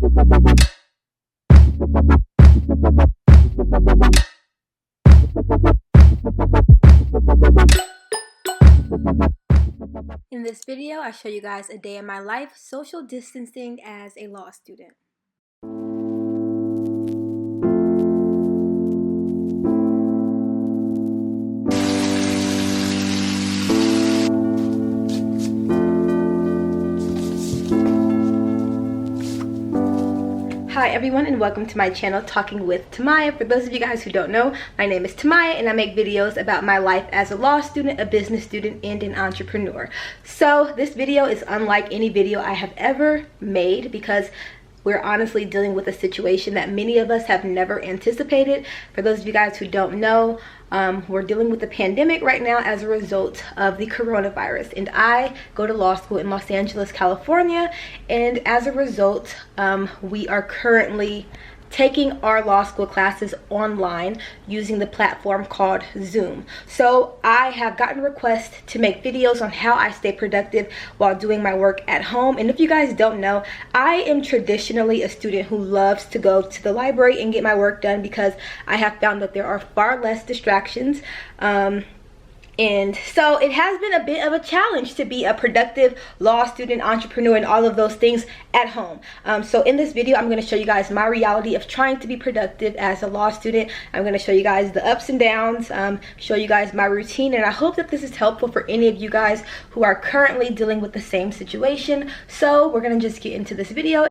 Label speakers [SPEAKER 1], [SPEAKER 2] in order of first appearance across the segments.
[SPEAKER 1] In this video, I show you guys a day in my life social distancing as a law student. Hi everyone, and welcome to my channel Talking with Timaiah. For those of you guys who don't know, my name is Timaiah and I make videos about my life as a law student, a business student, and an entrepreneur. So this video is unlike any video I have ever made because we're honestly dealing with a situation that many of us have never anticipated. For those of you guys who don't know, we're dealing with a pandemic right now as a result of the coronavirus. And I go to law school in Los Angeles, California. And as a result, we are currently taking our law school classes online using the platform called Zoom. So I have gotten requests to make videos on how I stay productive while doing my work at home. And if you guys don't know, I am traditionally a student who loves to go to the library and get my work done because I have found that there are far less distractions. And so it has been a bit of a challenge to be a productive law student, entrepreneur, and all of those things at home. So in this video, I'm going to show you guys my reality of trying to be productive as a law student. I'm going to show you guys the ups and downs, show you guys my routine, and I hope that this is helpful for any of you guys who are currently dealing with the same situation. So we're going to just get into this video.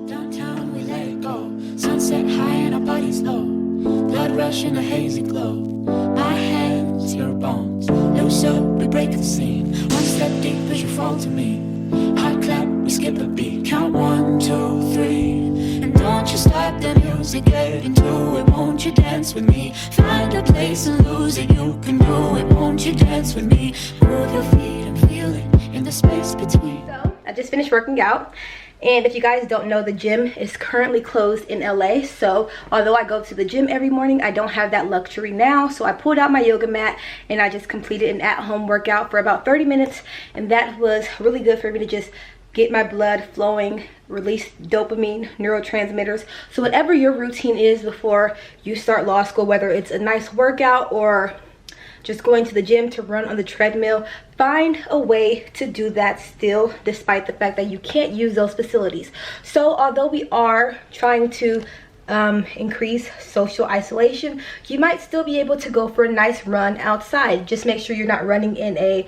[SPEAKER 2] Downtown we let it go, sunset high and our bodies low, blood rush in a hazy glow. My hands, your bones, loose up, we break the scene. One step deep as you fall to me. Hot clap, we skip a beat. Count 1, 2, 3. And don't you stop the music, get into it. Won't you dance with me? Find a place and lose it. You can do it. Won't you dance with me? Move your feet and feel it in the space between.
[SPEAKER 1] So I just finished working out. And if you guys don't know, the gym is currently closed in LA. So although I go to the gym every morning, I don't have that luxury now. So I pulled out my yoga mat and I just completed an at-home workout for about 30 minutes. And that was really good for me to just get my blood flowing, release dopamine, neurotransmitters. So whatever your routine is before you start law school, whether it's a nice workout or just going to the gym to run on the treadmill, find a way to do that still, despite the fact that you can't use those facilities. So although we are trying to increase social isolation, you might still be able to go for a nice run outside. Just make sure you're not running in a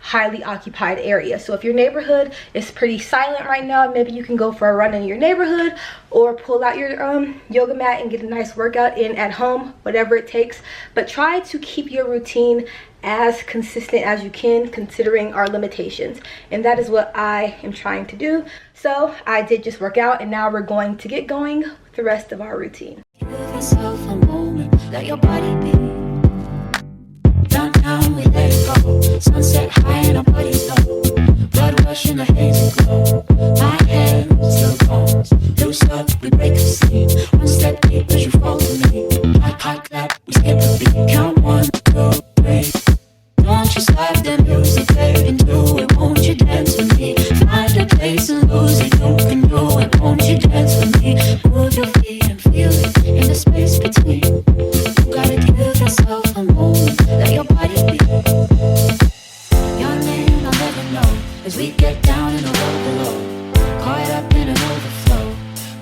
[SPEAKER 1] highly occupied area. So if your neighborhood is pretty silent right now, maybe you can go for a run in your neighborhood or pull out your yoga mat and get a nice workout in at home, whatever it takes. But try to keep your routine as consistent as you can, considering our limitations. And that is what I am trying to do. So I did just work out, and now we're going to get going with the rest of our routine.
[SPEAKER 2] Give yourself a moment, let your body be. Downtown we let it go, sunset high and our bodies low, blood rush in a hazy glow. My hands, your bones, loose up, we break the scene. One step deep as you fall to me. Hot clap, we skip a beat. Count 1, 2, 3. Don't you stop the music, get into it. Won't you dance with me? Find a place and lose it. You can do it. Won't you dance with me? Move your feet and feel it in the space between. You gotta give yourself a moment, let your body be. Your name I'll never know as we get down in the road below, caught up in an overflow.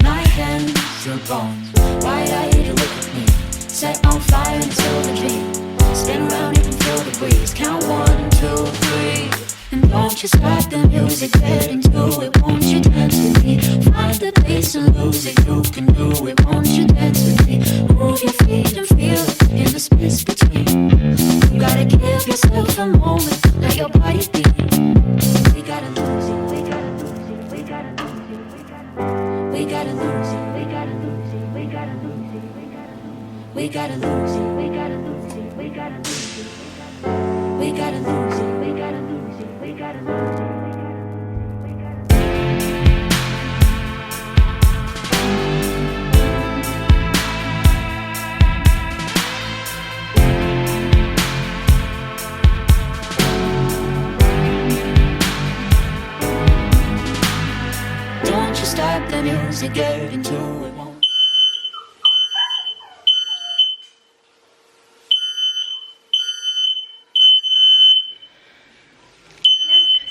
[SPEAKER 2] My hands, your bones, wide-eyed you look at me, set on fire until the dream. Spin around, you can feel the breeze. Count 1, 2, 3. And don't you stop the music, get into it. Won't you dance with me? Find the place and lose it. You can do it. Won't you dance with me? Move your feet and feel it in the space between. You gotta give yourself a moment, let your body be. We gotta lose it. We gotta lose it. We gotta lose it. We gotta lose it. We gotta lose it. We gotta lose it. We gotta lose it. We gotta lose it. We gotta lose it. We gotta lose it. We gotta lose it. We gotta lose it. Don't you stop the music, get into it, won't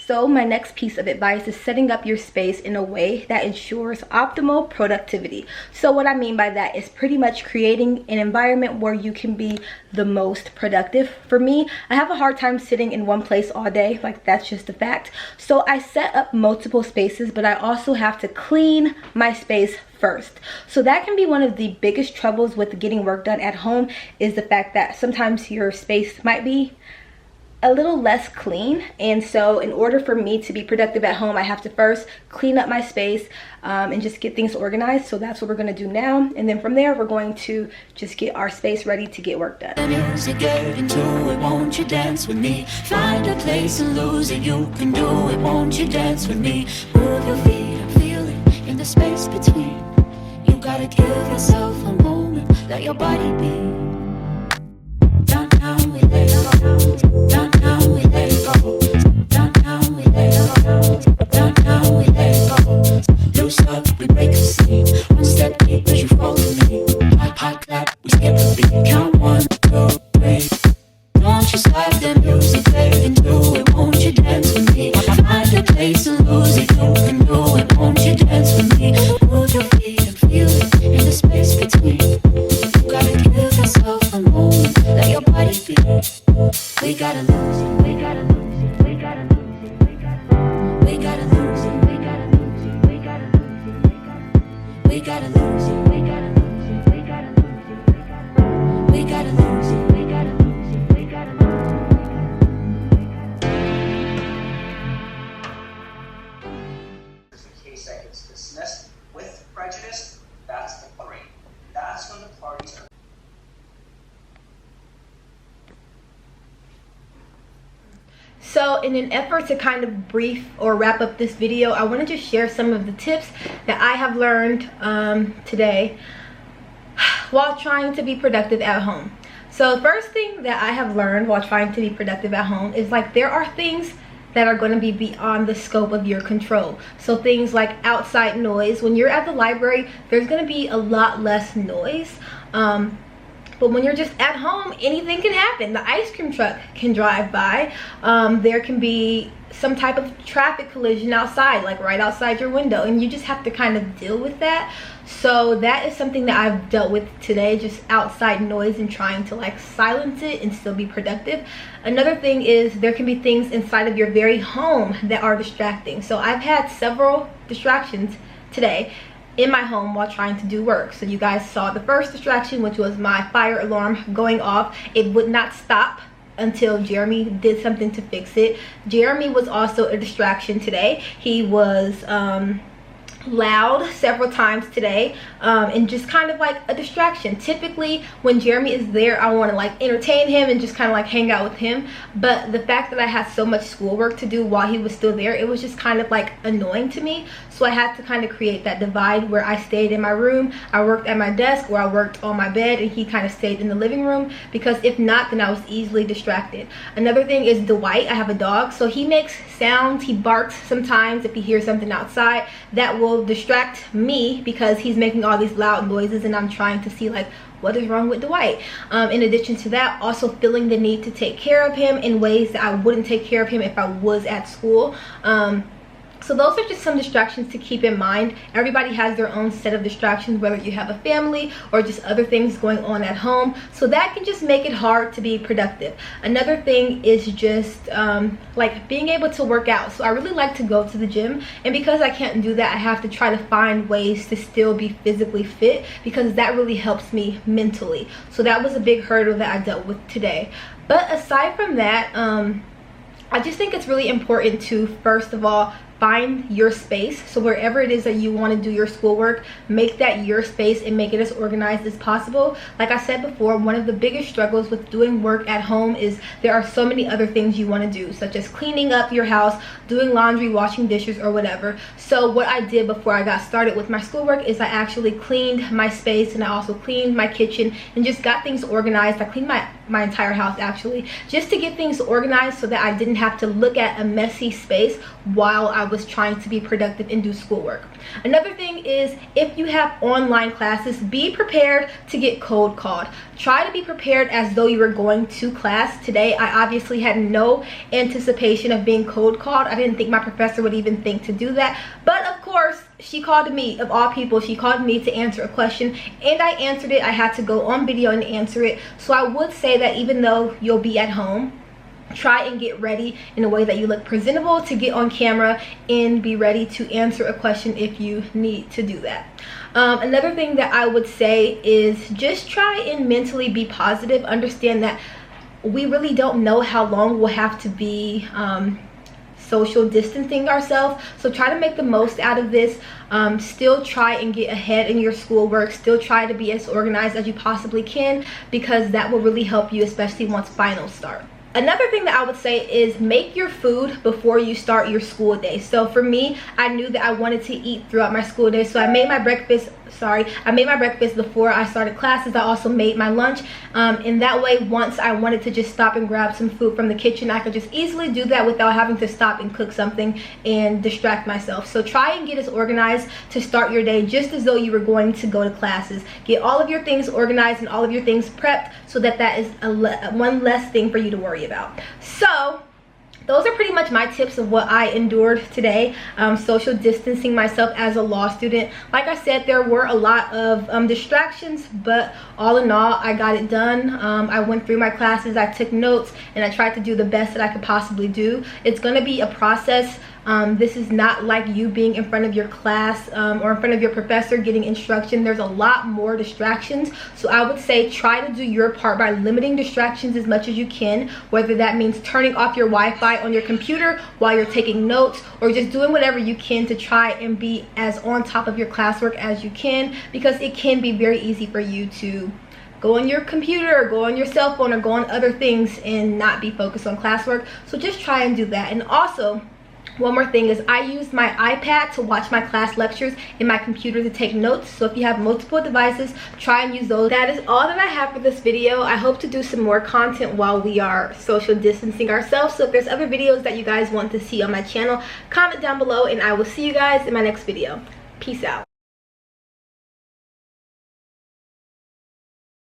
[SPEAKER 1] So my next piece of advice is setting up your space in a way that ensures optimal productivity. So what I mean by that is pretty much creating an environment where you can be the most productive. For me, I have a hard time sitting in one place all day, like that's just a fact. So I set up multiple spaces, but I also have to clean my space first. So that can be one of the biggest troubles with getting work done at home, is the fact that sometimes your space might be a little less clean. And so in order for me to be productive at home, I have to first clean up my space and just get things organized. So that's what we're going to do now, and then from there we're going to just get our space ready to get work done.
[SPEAKER 2] the music, get into it, won't you dance with me? Find a place and lose it, you can do it, won't you dance with me? Move your feet and feel it in the space between. You gotta give yourself a moment, let your body be. Down, down, we let go. Down, down, we let go. Down, down, we let go. Down, down, we let go. Loose up, we break a scene. One step deep as you fall to me. Hot, hot clap, we skip a beat. Count 1, 2, 3. Don't you stop the music, get into it, won't you dance with me? Find a place and lose it, you can do it, won't you dance with me? Move your feet and feel it in the space between. You gotta give yourself a moment, let your body be. We gotta lose it, we gotta lose it, we gotta lose it, we gotta lose it, we gotta lose it, we gotta lose it, we gotta lose it, we gotta lose it, we gotta lose it, we gotta lose it, we gotta lose it, we gotta lose it.
[SPEAKER 3] 50 seconds dismissed with prejudice. That's the party. That's when the parties are.
[SPEAKER 1] So in an effort to kind of brief or wrap up this video, I want to just share some of the tips that I have learned today while trying to be productive at home. So the first thing that I have learned while trying to be productive at home is, like, there are things that are going to be beyond the scope of your control. So things like outside noise. When you're at the library, there's going to be a lot less noise. But when you're just at home, anything can happen. The ice cream truck can drive by. There can be some type of traffic collision outside, like right outside your window, and you just have to kind of deal with that. So that is something that I've dealt with today, just outside noise and trying to like silence it and still be productive. Another thing is there can be things inside of your very home that are distracting. So I've had several distractions today in my home while trying to do work. So you guys saw the first distraction, which was my fire alarm going off. It would not stop until Jeremy did something to fix it. Jeremy was also a distraction today. He was loud several times today, and just kind of like a distraction. Typically when Jeremy is there, I want to like entertain him and just kind of like hang out with him, but the fact that I had so much schoolwork to do while he was still there, it was just kind of like annoying to me. So I had to kind of create that divide where I stayed in my room, I worked at my desk, or I worked on my bed, and he kind of stayed in the living room, because if not, then I was easily distracted. Another thing is Dwight. I have a dog, so he makes sounds, he barks sometimes if he hears something outside. That will distract me because he's making all these loud noises and I'm trying to see like what is wrong with Dwight. In addition to that, also feeling the need to take care of him in ways that I wouldn't take care of him if I was at school. So those are just some distractions to keep in mind. Everybody has their own set of distractions, whether you have a family or just other things going on at home. So that can just make it hard to be productive. Another thing is just like being able to work out. So I really like to go to the gym, and because I can't do that, I have to try to find ways to still be physically fit, because that really helps me mentally. So that was a big hurdle that I dealt with today. But aside from that, I just think it's really important to, first of all, find your space. So wherever it is that you want to do your schoolwork, make that your space and make it as organized as possible. Like I said before, one of the biggest struggles with doing work at home is there are so many other things you want to do, such as cleaning up your house, doing laundry, washing dishes, or whatever. So what I did before I got started with my schoolwork is I actually cleaned my space, and I also cleaned my kitchen and just got things organized. I cleaned my my entire house actually, just to get things organized so that I didn't have to look at a messy space while I was trying to be productive and do schoolwork. Another thing is, if you have online classes, be prepared to get cold called. Try to be prepared as though you were going to class. Today I obviously had no anticipation of being cold called. I didn't think my professor would even think to do that, but of course she called me, of all people. She called me to answer a question, and I answered it. I had to go on video and answer it. So I would say that even though you'll be at home, try and get ready in a way that you look presentable to get on camera and be ready to answer a question if you need to do that. Another thing that I would say is just try and mentally be positive. Understand that we really don't know how long we'll have to be social distancing ourselves, so try to make the most out of this. Still try and get ahead in your schoolwork. Still try to be as organized as you possibly can, because that will really help you, especially once finals start. Another thing that I would say is make your food before you start your school day. So for me, I knew that I wanted to eat throughout my school day, so I made my breakfast before I started classes. I also made my lunch, and that way once I wanted to just stop and grab some food from the kitchen, I could just easily do that without having to stop and cook something and distract myself. So try and get as organized to start your day just as though you were going to go to classes. Get all of your things organized and all of your things prepped so that that is one less thing for you to worry about. So those are pretty much my tips of what I endured today, social distancing myself as a law student. Like I said, there were a lot of distractions, but all in all, I got it done. I went through my classes, I took notes, and I tried to do the best that I could possibly do. It's going to be a process. This is not like you being in front of your class or in front of your professor getting instruction. There's a lot more distractions, so I would say try to do your part by limiting distractions as much as you can, whether that means turning off your Wi-Fi on your computer while you're taking notes, or just doing whatever you can to try and be as on top of your classwork as you can, because it can be very easy for you to go on your computer or go on your cell phone or go on other things and not be focused on classwork. So just try and do that. And also, one more thing is, I use my iPad to watch my class lectures and my computer to take notes. So if you have multiple devices, try and use those. That is all that I have for this video. I hope to do some more content while we are social distancing ourselves. So if there's other videos that you guys want to see on my channel, comment down below, and I will see you guys in my next video. Peace out.